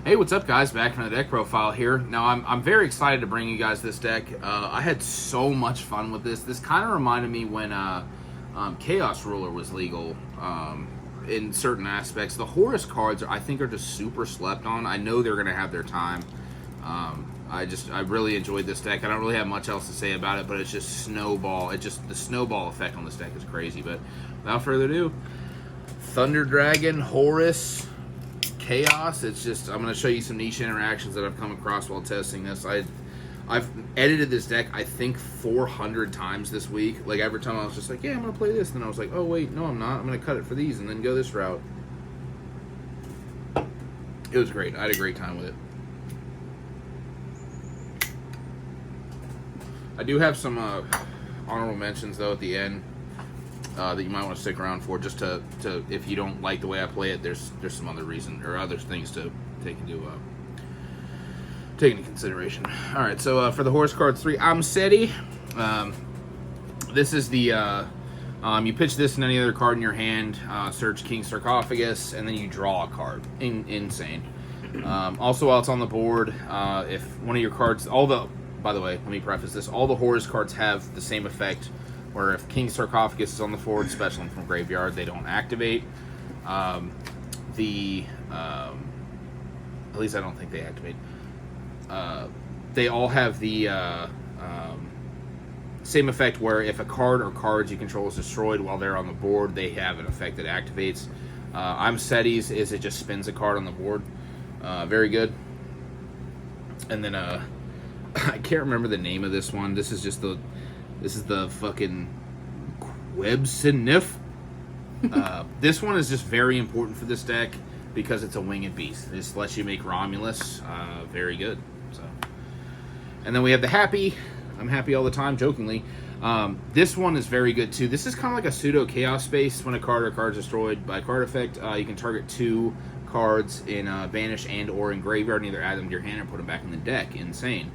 Hey, what's up, guys? Back from the deck profile here. Now, I'm very excited to bring you guys this deck. I had so much fun with this. This kind of reminded me when Chaos Ruler was legal in certain aspects. The Horus cards, I think, are just super slept on. I know they're going to have their time. I really enjoyed this deck. I don't really have much else to say about it, but it's just snowball. The snowball effect on this deck is crazy. But without further ado, Thunder Dragon Horus Chaos. It's just, I'm going to show you some niche interactions that I've come across while testing this. I've edited this deck, I think, 400 times this week. Like, every time I was just like, yeah, I'm going to play this. And then I was like, oh, wait, no, I'm not. I'm going to cut it for these and then go this route. It was great. I had a great time with it. I do have some honorable mentions, though, at the end. That you might want to stick around for, just to if you don't like the way I play it, there's some other reason or other things to take into consideration. All right, so for the Horus cards 3, Amseti. This is the you pitch this and any other card in your hand, search King Sarcophagus, and then you draw a card. Insane. Also, while it's on the board, if one of your cards, by the way, let me preface this: all the Horus cards have the same effect. Where if King Sarcophagus is on the board, special them from graveyard, they don't activate. At least I don't think they activate. They all have the same effect where if a card or cards you control is destroyed while they're on the board, they have an effect that activates. Amseti's is it just spins a card on the board. Very good. And then I can't remember the name of this one. This is the fucking Quebsinif. This one is just very important for this deck because it's a winged beast. This lets you make Romulus. Very good. So, and then we have the Happy. I'm happy all the time, jokingly. This one is very good too. This is kind of like a pseudo chaos space. When a card or card is destroyed by card effect, you can target 2 cards in Banish and or in graveyard and either add them to your hand or put them back in the deck. Insane.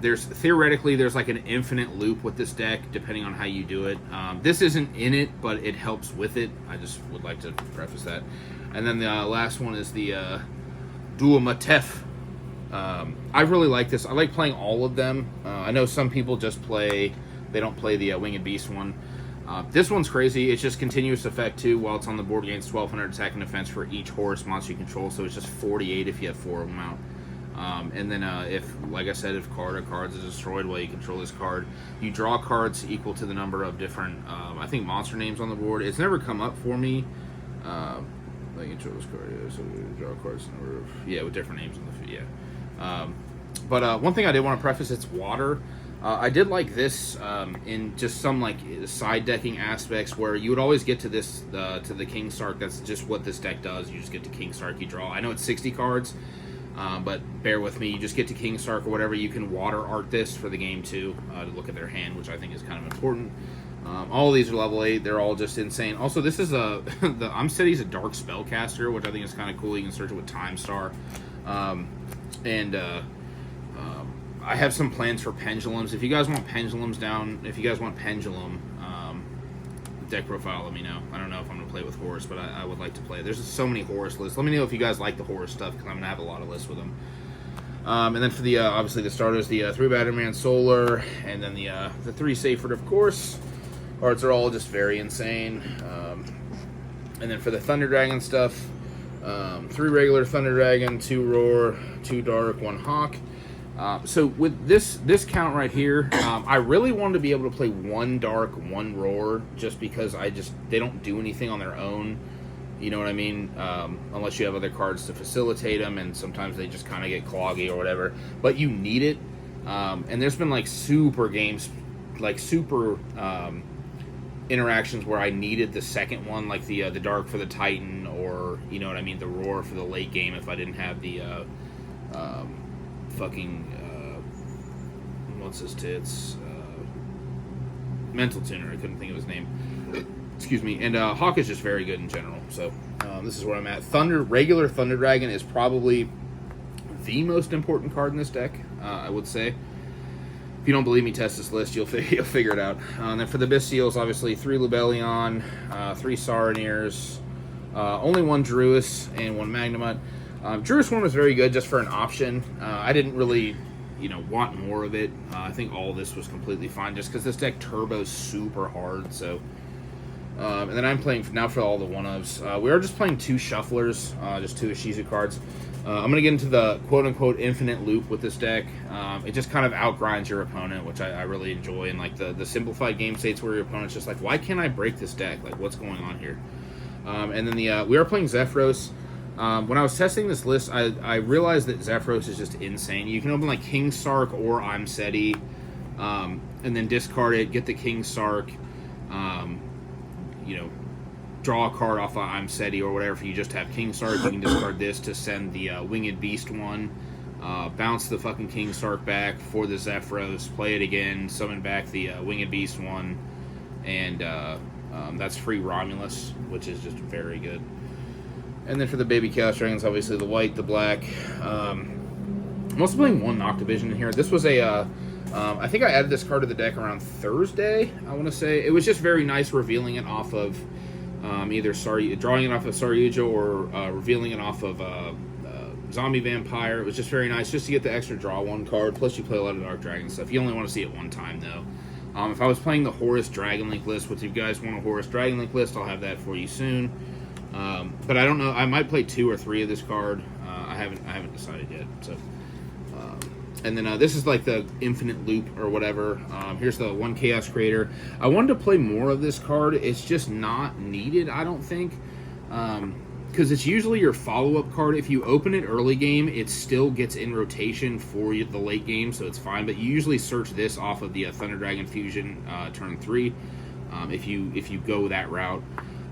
Theoretically there's like an infinite loop with this deck depending on how you do it. This isn't in it, but it helps with it. I just would like to preface that. And then the last one is the Duomatef. I really like this. I like playing all of them. I know some people just they don't play the Winged Beast one. This one's crazy. It's just continuous effect too while it's on the board, against 1200 attack and defense for each Horus monster you control, so it's just 48 if you have 4 of them out. And then if, like I said, if card or cards is destroyed while you control this card, you draw cards equal to the number of different, I think, monster names on the board. It's never come up for me. Like control this card, yeah, so draw cards number of, with different names on the field, But one thing I did want to preface, it's water. I did like this in just some like side decking aspects where you would always get to this to the King Sark. That's just what this deck does. You just get to King Sark, you draw. I know it's 60 cards. But bear with me, you just get to King Sark or whatever, you can water art this for the game too, to look at their hand, which I think is kind of important. All of these are level 8, they're all just insane. Also, this is the Amseti's a dark spellcaster, which I think is kind of cool. You can search it with Time Star. I have some plans for pendulums. If you guys want pendulum deck profile, let me know. I don't know if I'm going to play with Horus, but I would like to play. There's so many Horus lists. Let me know if you guys like the Horus stuff, because I'm going to have a lot of lists with them. And then for the, obviously the starters, the 3 Batterman Solar, and then the 3 Seyfried, of course. Arts are all just very insane. And then for the Thunder Dragon stuff, 3 regular Thunder Dragon, 2 Roar, 2 Dark, 1 Hawk. So with this count right here, I really wanted to be able to play 1 Dark, 1 Roar, just because they don't do anything on their own. You know what I mean? Unless you have other cards to facilitate them, and sometimes they just kind of get cloggy or whatever. But you need it. And there's been like super games, like super interactions where I needed the second one, like the Dark for the Titan, or you know what I mean, the Roar for the late game if I didn't have the fucking what's his tits? Mental Tuner. I couldn't think of his name. Excuse me. And Hawk is just very good in general. So this is where I'm at. Regular Thunder Dragon is probably the most important card in this deck, I would say. If you don't believe me, test this list. You'll figure it out. And then for the Bystials, obviously 3 Lubellion, 3 Saronniers, only 1 Druis, and 1 Magnemite. Druid's one was very good just for an option. I didn't really, want more of it. I think all this was completely fine just because this deck turbos super hard. So, and then I'm playing now for all the one-ofs. We are just playing 2 shufflers, just 2 Ishizu cards. I'm going to get into the quote-unquote infinite loop with this deck. It just kind of outgrinds your opponent, which I really enjoy. And like the simplified game states where your opponent's just like, why can't I break this deck? Like, what's going on here? And then we are playing Zephyros. When I was testing this list, I realized that Zephyros is just insane. You can open like King Sark or I'm Seti, and then discard it, get the King Sark, draw a card off of I'm Seti or whatever. If you just have King Sark, you can discard this to send the Winged Beast one, bounce the fucking King Sark back for the Zephyros, play it again, summon back the Winged Beast one, and that's free Romulus, which is just very good. And then for the baby Chaos Dragons, obviously the white, the black. I'm also playing 1 Noctivision in here. This was I think I added this card to the deck around Thursday, I want to say. It was just very nice revealing it off of either drawing it off of Saryuja or revealing it off of Zombie Vampire. It was just very nice just to get the extra draw 1 card. Plus you play a lot of Dark Dragon stuff. You only want to see it 1 time, though. If I was playing the Horus Dragon Link list, which if you guys want a Horus Dragon Link list, I'll have that for you soon. But I don't know. I might play 2 or 3 of this card. I haven't decided yet. So, and then this is like the infinite loop or whatever. Here's the 1 Chaos Creator. I wanted to play more of this card. It's just not needed, I don't think, because it's usually your follow-up card. If you open it early game, it still gets in rotation for you the late game, so it's fine. But you usually search this off of the Thunder Dragon Fusion turn 3 if you go that route.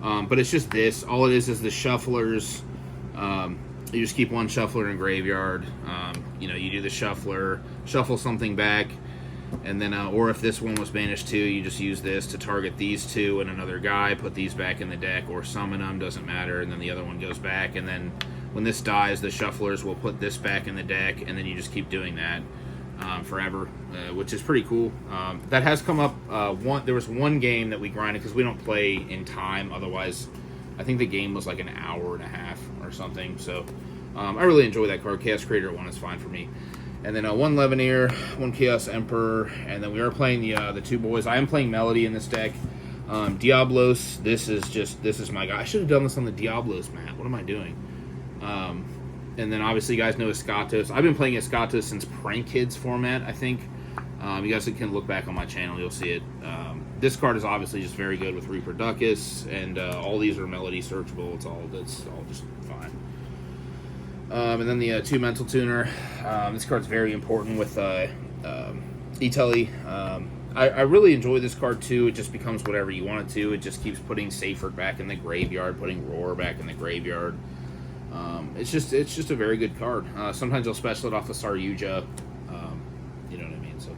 But it's just this. All it is the shufflers. You just keep 1 shuffler in graveyard. You do the shuffler, shuffle something back, and then, or if this one was banished too, you just use this to target these 2 and another guy, put these back in the deck, or summon them, doesn't matter, and then the other one goes back, and then when this dies, the shufflers will put this back in the deck, and then you just keep doing that forever, which is pretty cool. That has come up. There was 1 game that we grinded because we don't play in time. Otherwise, I think the game was like an hour and a half or something. So I really enjoy that card. Chaos Creator 1 is fine for me. And then 1 Leveneer, 1 Chaos Emperor, and then we are playing the 2 boys. I am playing Melody in this deck. Diablos. This is my guy. I should have done this on the Diablos map. What am I doing? And then obviously you guys know Escatos. I've been playing Escatos since Prank Kids format, I think. You guys can look back on my channel, you'll see it. This card is obviously just very good with Reproducus, and all these are Melody searchable. It's all just fine. And then the 2 Mental Tuner. This card's very important with Italy. I really enjoy this card too. It just becomes whatever you want it to. It just keeps putting Seyfert back in the graveyard, putting Roar back in the graveyard. It's just a very good card. Sometimes you'll special it off of Saryuja. You know what I mean. So,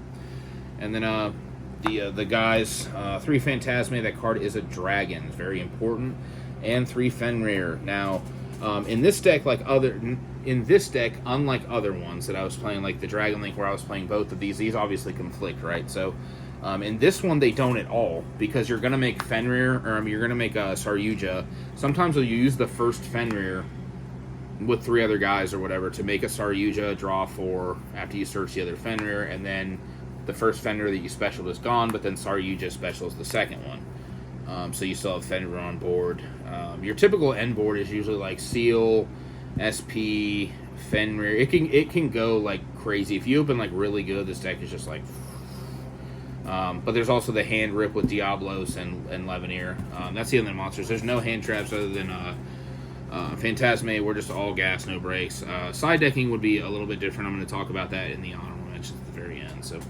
and then the guys 3 Phantasme. That card is a dragon. It's very important. And 3 Fenrir. Now, in this deck, unlike other ones that I was playing, like the Dragon Link, where I was playing both of these obviously conflict, right? So, in this one, they don't at all, because you're gonna make Fenrir, or you're gonna make Saryuja. Sometimes you'll use the first Fenrir with 3 other guys or whatever to make a Saryuja, draw 4 after you search the other Fenrir, and then the first Fenrir that you specialed is gone, but then Saryuja specials the second one. So you still have Fenrir on board. Your typical end board is usually like Seal, SP, Fenrir. It can go like crazy. If you open like really good, this deck is just like... but there's also the hand rip with Diablos and Leveneer. That's the other monsters. There's no hand traps other than Phantasme. We're just all gas, no brakes. Side decking would be a little bit different. I'm going to talk about that in the honorable mentions at the very end. So,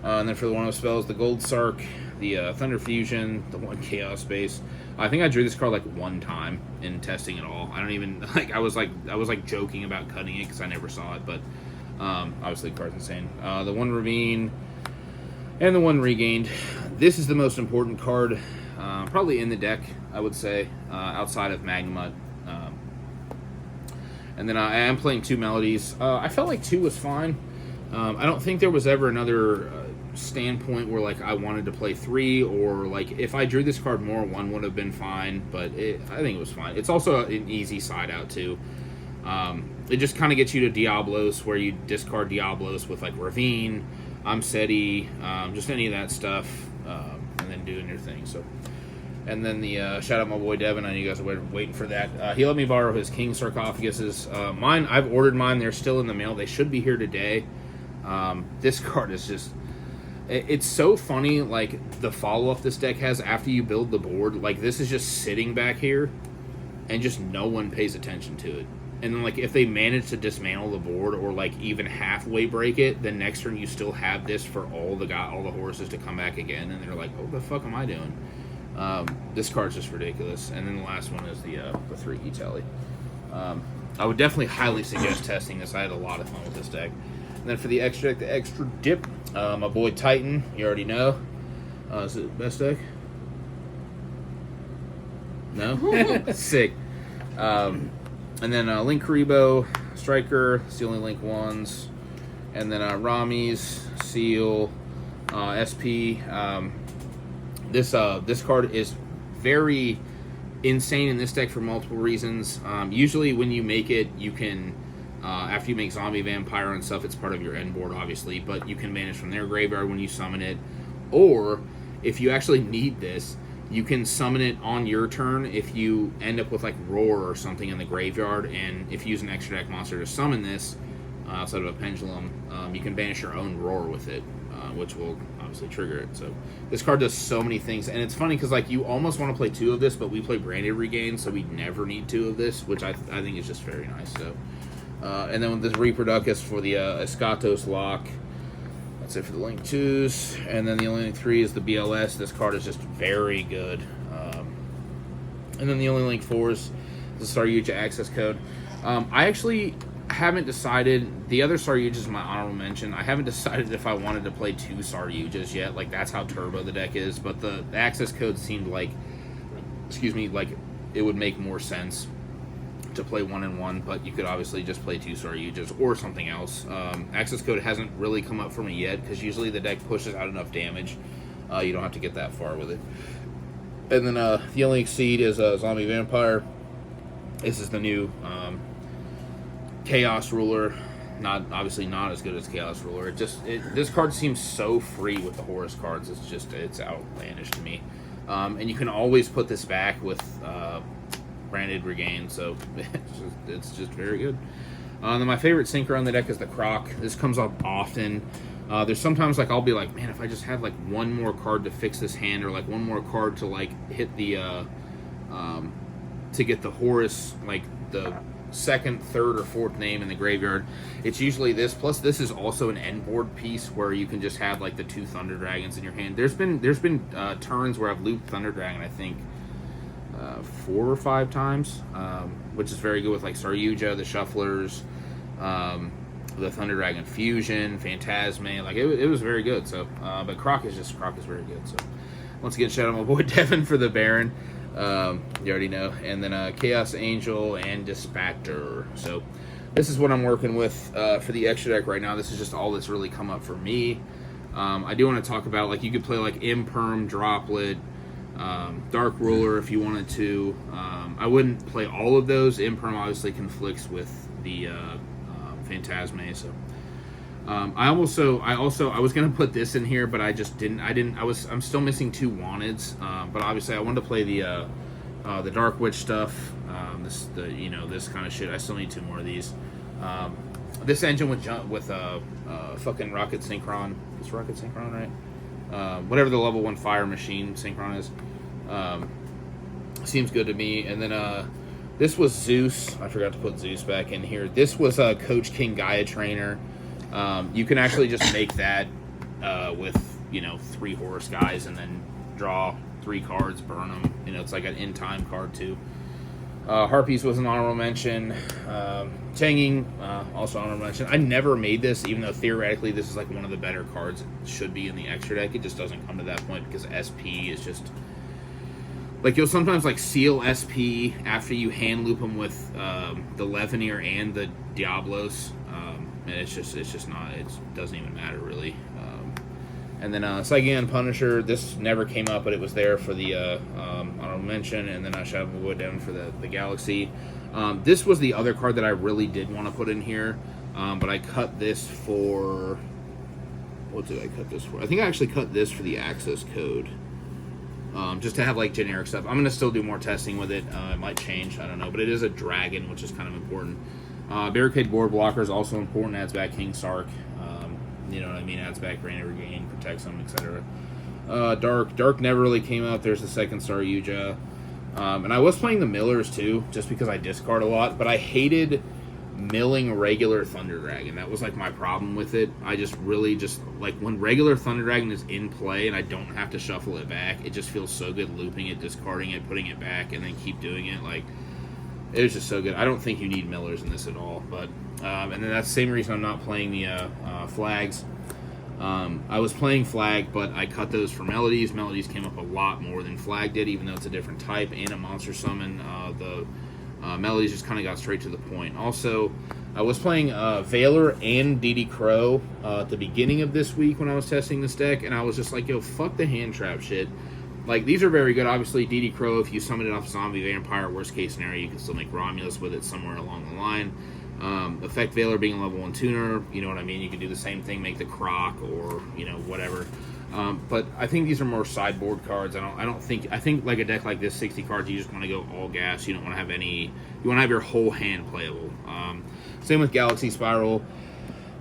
and then for the 1 of spells, the Gold Sark, the Thunder Fusion, the 1 Chaos Base. I think I drew this card like 1 time in testing it all. I don't even I was joking about cutting it because I never saw it, but obviously the card's insane. The 1 Ravine and the 1 Regained. This is the most important card probably in the deck, I would say, outside of Magnemut. And then I am playing 2 Melodies. I felt like 2 was fine. I don't think there was ever another standpoint where like I wanted to play 3, or like if I drew this card more, 1 would have been fine, but I think it was fine. It's also an easy side out too. It just kind of gets you to Diablos, where you discard Diablos with like Ravine, Amseti, just any of that stuff, and then doing your thing. So, and then the shout out my boy Devin. I know you guys are waiting for that. He let me borrow his King sarcophaguses. Mine, I've ordered mine. They're still in the mail. They should be here today. This card is just. It's so funny, like, the follow-up this deck has after you build the board. Like, this is just sitting back here, and just no one pays attention to it. And then, like, if they manage to dismantle the board, or, like, even halfway break it, then next turn you still have this for all the horses to come back again, and they're like, what the fuck am I doing? This card's just ridiculous. And then the last one is the 3-key tally. I would definitely highly suggest testing this. I had a lot of fun with this deck. And then for the extra deck, the extra dip, my boy Titan, you already know. Is it best deck? No? Sick. And then Link Karibo, Striker, it's the only Link ones. And then Rami's, Seal, SP. This card is very insane in this deck for multiple reasons. Usually when you make it, you can... after you make Zombie Vampire and stuff, it's part of your end board, obviously, but you can banish from their graveyard when you summon it. Or, if you actually need this, you can summon it on your turn if you end up with, like, Roar or something in the graveyard, and if you use an extra deck monster to summon this, outside of a Pendulum, you can banish your own Roar with it, which will obviously trigger it. So, this card does so many things, and it's funny because, like, you almost want to play 2 of this, but we play Branded Regain, so we never need 2 of this, which I think is just very nice, so... and then with this Reproducus for the Escatos lock. That's it for the Link 2s. And then the only Link 3 is the BLS. This card is just very good. And then the only Link 4 is the Saryuja access code. I actually haven't decided. The other Saryuja is my honorable mention. I haven't decided if I wanted to play 2 Saryujas yet. Like, that's how turbo the deck is. But the access code seemed like, like it would make more sense to play 1 and 1, but you could obviously just play 2 Saryujas or something else. Access code hasn't really come up for me yet, because usually the deck pushes out enough damage. You don't have to get that far with it. And then the only Exceed is Zombie Vampire. This is the new Chaos Ruler. Obviously not as good as Chaos Ruler. This card seems so free with the Horus cards. It's outlandish to me. And you can always put this back with Branded Regain, so it's just very good. Then my favorite Synchro on the deck is the Croc. This comes up often. There's sometimes, like, I'll be like, man, if I just had, like, one more card to fix this hand, or, like, one more card to, like, hit the, to get the Horus, like, the second, third, or fourth name in the graveyard. It's usually this, plus this is also an end board piece where you can just have, like, the 2 Thunder Dragons in your hand. There's been turns where I've looped Thunder Dragon, I think, 4 or 5 times, which is very good with, like, Saryuja, the Shufflers, the Thunder Dragon Fusion, Phantasme. Like, it was very good. So, but Croc is very good. So, once again, shout out my boy Devin for the Baron. You already know. And then Chaos Angel and Dispatcher. So, this is what I'm working with for the extra deck right now. This is just all that's really come up for me. I do want to talk about, like, you could play, like, Imperm, Droplet, Dark Ruler if you wanted to. I wouldn't play all of those. Imperm obviously conflicts with the Phantasme, so I was gonna put this in here, but I just didn't. I'm still missing 2 Wanteds, but obviously I wanted to play the Dark Witch stuff. This kind of shit. I still need 2 more of these. This engine with fucking Rocket Synchron. It's Rocket Synchron, right? Whatever the level 1 fire machine Synchron is. Seems good to me. And then this was Zeus. I forgot to put Zeus back in here. This was a Coach King Gaia Trainer. You can actually just make that with 3 Horus guys, and then draw 3 cards, burn them. It's like an in-time card too. Harpies was an honorable mention. Changing, also honorable mention. I never made this, even though theoretically this is like one of the better cards. It should be in the extra deck. It just doesn't come to that point because SP is just... Like, you'll sometimes, like, seal SP after you hand loop them with the Levanir and the Diablos. And it's just not... It doesn't even matter, really. And then Saigon Punisher, this never came up, but it was there for the honorable mention. And then I shot my boy down for the Galaxy. This was the other card that I really did want to put in here, but I cut this for... What did I cut this for? I think I actually cut this for the access code. Just to have like generic stuff. I'm going to still do more testing with it. It might change. I don't know. But it is a dragon, which is kind of important. Barricade board blocker is also important. Adds back King Sark. You know what I mean? Adds back Rain Every Gain, protects them, etc. Dark never really came out. There's the second star Yuja. And I was playing the Millers too, just because I discard a lot. But I hated milling regular Thunder Dragon. That was like my problem with it. I just really like when regular Thunder Dragon is in play and I don't have to shuffle it back, it just feels so good looping it, discarding it, putting it back, and then keep doing it. Like, it was just so good. I don't think you need Millers in this at all. But and then that's the same reason I'm not playing the flags. I was playing flag, but I cut those for melodies. Melodies came up a lot more than flag did, even though it's a different type and a monster summon. The melodies just kind of got straight to the point. Also, I was playing Valor and DD Crow at the beginning of this week when I was testing this deck, and I was just like, yo, fuck the hand trap shit. Like, these are very good. Obviously, DD Crow, if you summon it off Zombie Vampire, worst case scenario, you can still make Romulus with it somewhere along the line. Effect Valor being a level 1 tuner, you know what I mean? You can do the same thing, make the Croc or, you know, whatever. But I think these are more sideboard cards. I think like a deck like this, 60 cards, you just want to go all gas. You don't want to have any, you want to have your whole hand playable. Same with Galaxy Spiral.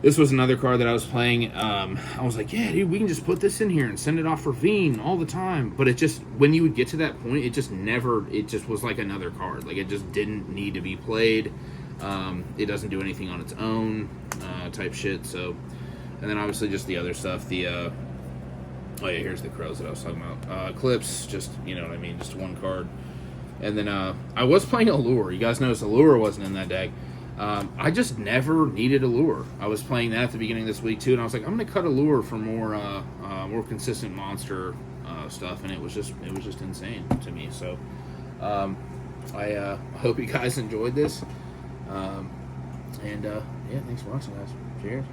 This was another card that I was playing. I was like, yeah, dude, we can just put this in here and send it off for Veen all the time. But it just, when you would get to that point, it just was like another card. Like, it just didn't need to be played. It doesn't do anything on its own, type shit. So, and then obviously just the other stuff. Oh yeah, here's the crows that I was talking about. Eclipse, just, you know what I mean, just one card. And then I was playing Allure. You guys noticed Allure wasn't in that deck. I just never needed Allure. I was playing that at the beginning of this week too, and I was like, I'm gonna cut Allure for more consistent monster stuff, and it was just insane to me. So I hope you guys enjoyed this. Yeah, thanks for watching, guys. Cheers.